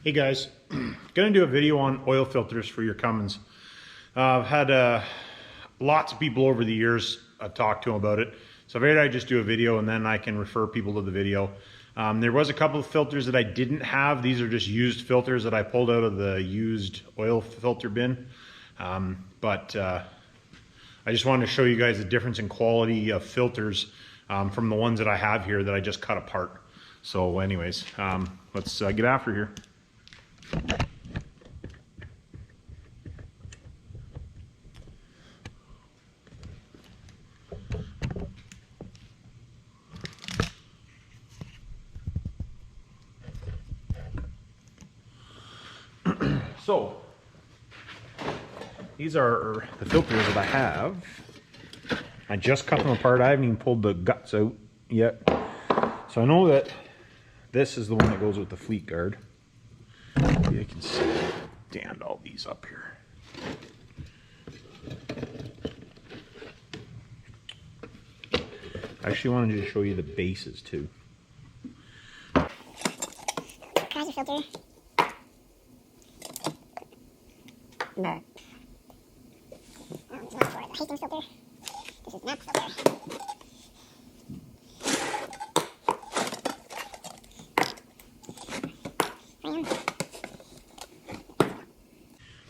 Hey guys, gonna do a video on oil filters for your Cummins. I've had lots of people over the years talk to them about it, so I figured I'd just do a video and then I can refer people to the video. There was a couple of filters that I didn't have. These are just used filters that I pulled out of the used oil filter bin. I just wanted to show you guys the difference in quality of filters from the ones that I have here that I just cut apart. So anyways, let's get after here. So these are the filters that I have. I just cut them apart. I haven't even pulled the guts out yet. So I know that this is the one that goes with the fleet guard. Maybe I can stand all these up here. I actually wanted to show you the bases too. Kaiser filter. No. It's not for the Hastings filter. This is Nap filter.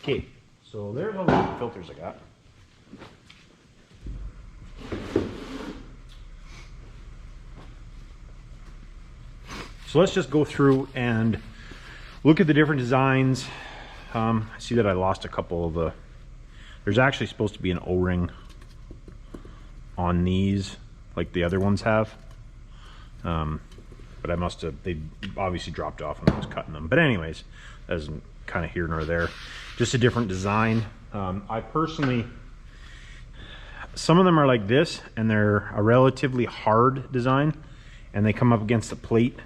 Okay, so there's all the filters I got. So let's just go through and look at the different designs. I see that I lost a couple of the, there's actually supposed to be an O-ring on these like the other ones have. But I must have, they obviously dropped off when I was cutting them. But anyways, that's kind of here nor there. Just a different design. I personally, some of them are like this and they're a relatively hard design and they come up against the plate.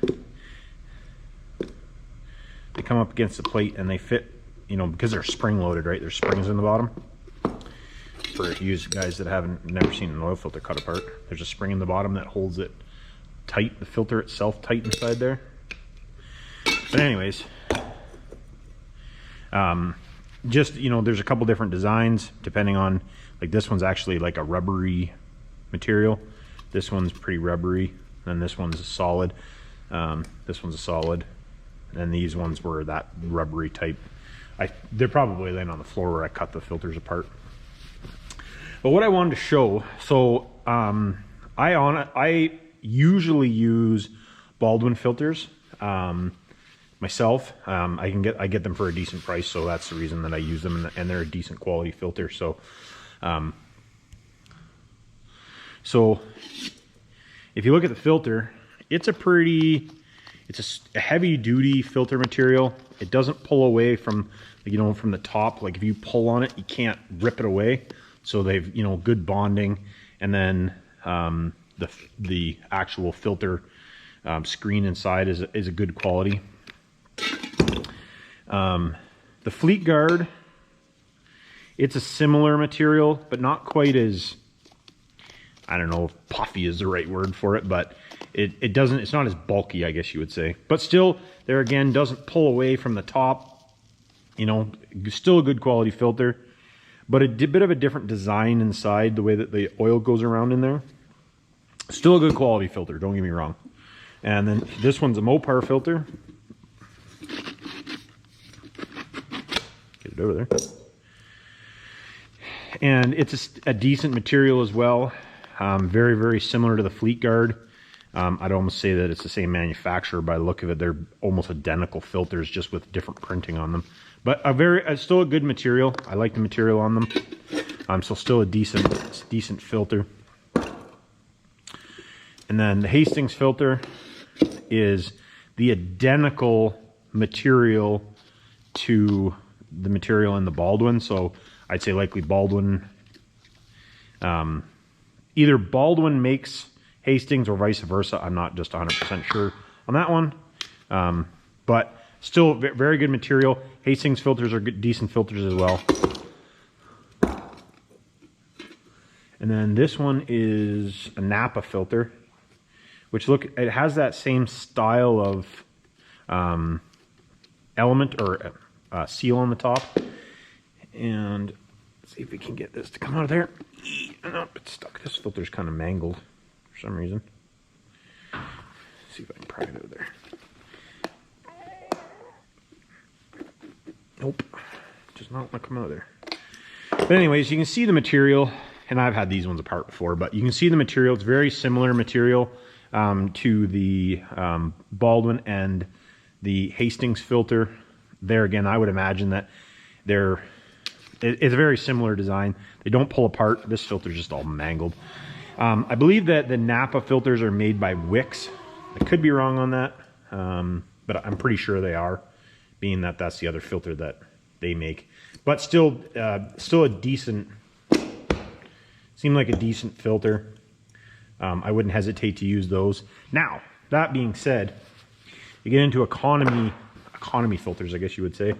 They come up against the plate and they fit, you know, because they're spring loaded, right? There's springs in the bottom. For you guys that haven't never seen an oil filter cut apart, there's a spring in the bottom that holds it tight, the filter itself tight inside there. But anyways, just, you know, there's a couple different designs depending on, like this one's actually like a rubbery material. This one's pretty rubbery, and this one's a solid. This one's a solid, and these ones were that rubbery type. They're probably laying on the floor where I cut the filters apart. But what I wanted to show, so I usually use Baldwin filters myself. I get them for a decent price, so that's the reason that I use them, and they're a decent quality filter. So if you look at the filter, it's a heavy duty filter material. It doesn't pull away from, you know, from the top. Like if you pull on it, you can't rip it away. So they've, you know, good bonding. And then the actual filter screen inside is a good quality. The fleet guard, it's a similar material, but not quite as, I don't know if puffy is the right word for it, but it's not as bulky, I guess you would say. But still, there again, doesn't pull away from the top. You know, still a good quality filter, but a bit of a different design inside, the way that the oil goes around in there. Still a good quality filter, don't get me wrong. And then this one's a Mopar filter. Get it over there. And it's a decent material as well. Very, very similar to the Fleet Guard. I'd almost say that it's the same manufacturer by the look of it. They're almost identical filters, just with different printing on them. But still a good material. I like the material on them. So still a decent filter. And then the Hastings filter is the identical material to the material in the Baldwin. So I'd say likely Baldwin, either Baldwin makes Hastings or vice versa. I'm not just 100% sure on that one. But still very good material. Hastings filters are good, decent filters as well. And then this one is a Napa filter, which it has that same style of element or seal on the top. And let's see if we can get this to come out of there. Nope, it's stuck. This filter's kind of mangled for some reason. Let's see if I can pry it out of there. Nope, does not want to come out of there. But anyways, you can see the material, and I've had these ones apart before, but you can see the material. It's very similar material to the Baldwin and the Hastings filter. There again, I would imagine that it's a very similar design. They don't pull apart. This filter's just all mangled. I believe that the Napa filters are made by Wix. I could be wrong on that, but I'm pretty sure they are, being that that's the other filter that they make. But still a decent, seemed like a decent filter. I wouldn't hesitate to use those. Now, that being said, you get into economy filters, I guess you would say,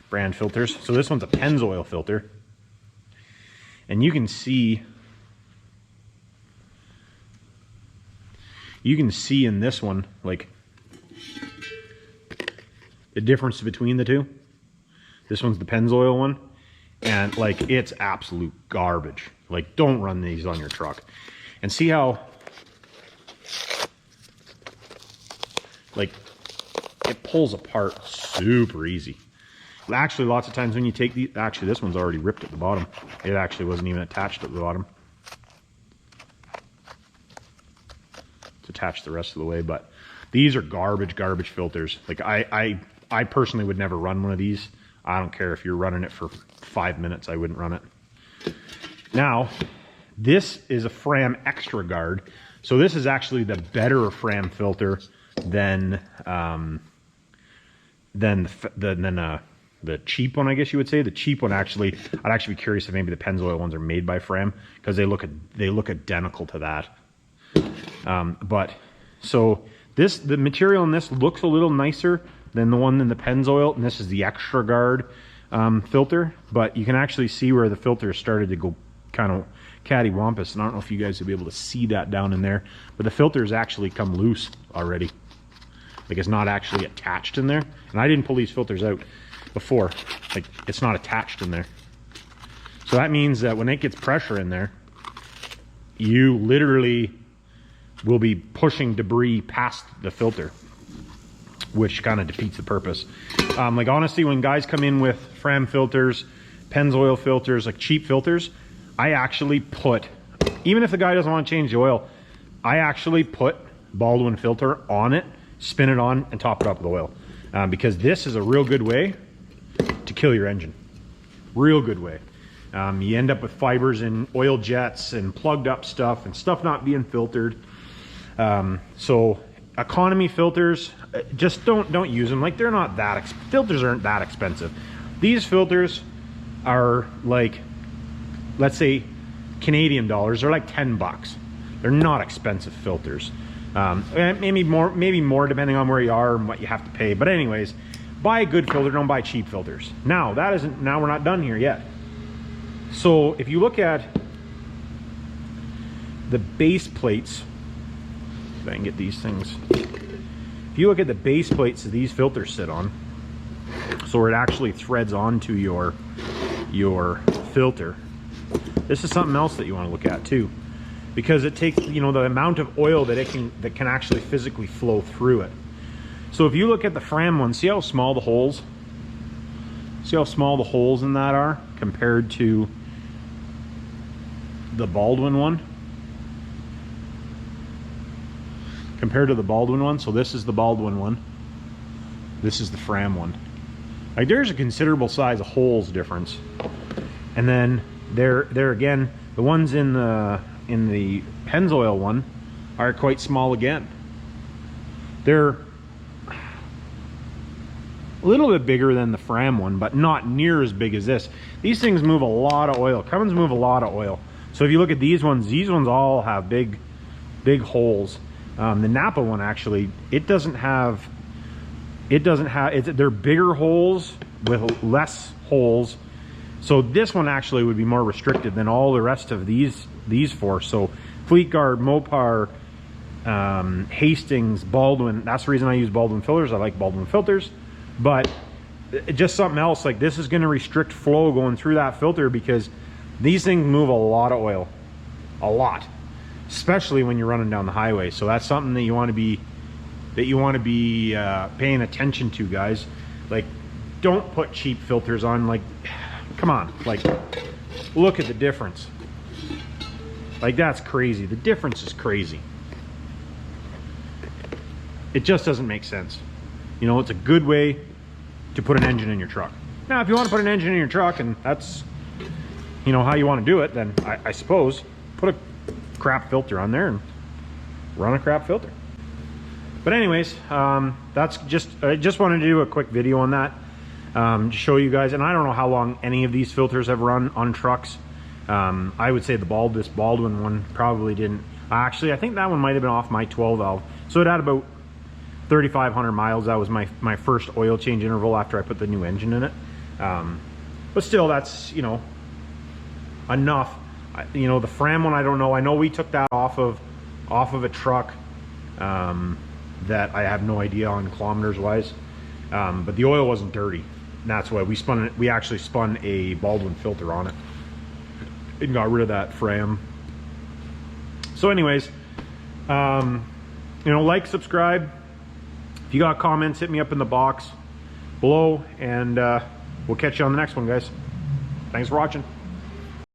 brand filters. So this one's a Pennzoil filter. And you can see in this one, like, the difference between the two. This one's the Pennzoil one, and like, it's absolute garbage. Like, don't run these on your truck. And see how, like, it pulls apart super easy. Actually, lots of times when you take these, actually this one's already ripped at the bottom. It actually wasn't even attached at the bottom. It's attached the rest of the way, but these are garbage filters. Like, I personally would never run one of these. I don't care if you're running it for 5 minutes, I wouldn't run it. Now, this is a Fram Extra Guard. So this is actually the better Fram filter than the cheap one, I guess you would say. The cheap one, actually, I'd actually be curious if maybe the Pennzoil ones are made by Fram, because they look identical to that. But so the material in this looks a little nicer than the one in the Pennzoil, and this is the Extra Guard filter. But you can actually see where the filter started to go kind of cattywampus, and I don't know if you guys will be able to see that down in there, but the filter's actually come loose already. Like, it's not actually attached in there. And I didn't pull these filters out before. Like, it's not attached in there. So that means that when it gets pressure in there, you literally will be pushing debris past the filter, which kind of defeats the purpose. Like, honestly, when guys come in with Fram filters, Pennzoil filters, like cheap filters, I actually put, even if the guy doesn't want to change the oil, I actually put Baldwin filter on it, spin it on, and top it up with oil. Because this is a real good way to kill your engine. Real good way. You end up with fibers and oil jets and plugged up stuff and stuff not being filtered. So economy filters, just don't use them. Like, they're not that filters aren't that expensive. These filters are like, let's say Canadian dollars, they're like 10 bucks. They're not expensive filters. Maybe more depending on where you are and what you have to pay. But anyways, buy a good filter, don't buy cheap filters. Now we're not done here yet. So if you look at the base plates, if I can get these things. If you look at the base plates that these filters sit on, so it actually threads onto your filter. This is something else that you want to look at too, because it takes, the amount of oil that can actually physically flow through it. So if you look at the Fram one, see how small the holes? See how small the holes in that are compared to the Baldwin one? Compared to the Baldwin one, so this is the Baldwin one. This is the Fram one. Like, there's a considerable size of holes difference. And then there again, the ones in the Pennzoil one are quite small again. They're a little bit bigger than the Fram one, but not near as big as this. These things move a lot of oil. Cummins move a lot of oil. So if you look at these ones all have big holes. The Napa one, actually, they're bigger holes with less holes. So this one actually would be more restricted than all the rest of these four. So Fleet Guard, Mopar, Hastings, Baldwin. That's the reason I use Baldwin filters. I like Baldwin filters. But just something else, like this is going to restrict flow going through that filter, because these things move a lot of oil, a lot, especially when you're running down the highway. So that's something that you want to be paying attention to, guys. Like, don't put cheap filters on. Like, come on, like, look at the difference. Like, that's crazy. The difference is crazy. It just doesn't make sense. You know, it's a good way to put an engine in your truck. Now, if you want to put an engine in your truck and that's, you know, how you want to do it, then I suppose put a crap filter on there and run a crap filter. But anyways, that's just, I just wanted to do a quick video on that, to show you guys. And I don't know how long any of these filters have run on trucks. I would say this Baldwin one probably didn't. Actually, I think that one might have been off my 12 valve. So it had about 3,500 miles. That was my first oil change interval after I put the new engine in it. But still, that's, you know, enough. You know, the Fram one, I don't know. I know we took that off of a truck that I have no idea on kilometers wise. But the oil wasn't dirty. And that's why we actually spun a Baldwin filter on it and got rid of that Fram. So anyways, you know, like, subscribe. If you got comments, hit me up in the box below, and we'll catch you on the next one, guys. Thanks for watching.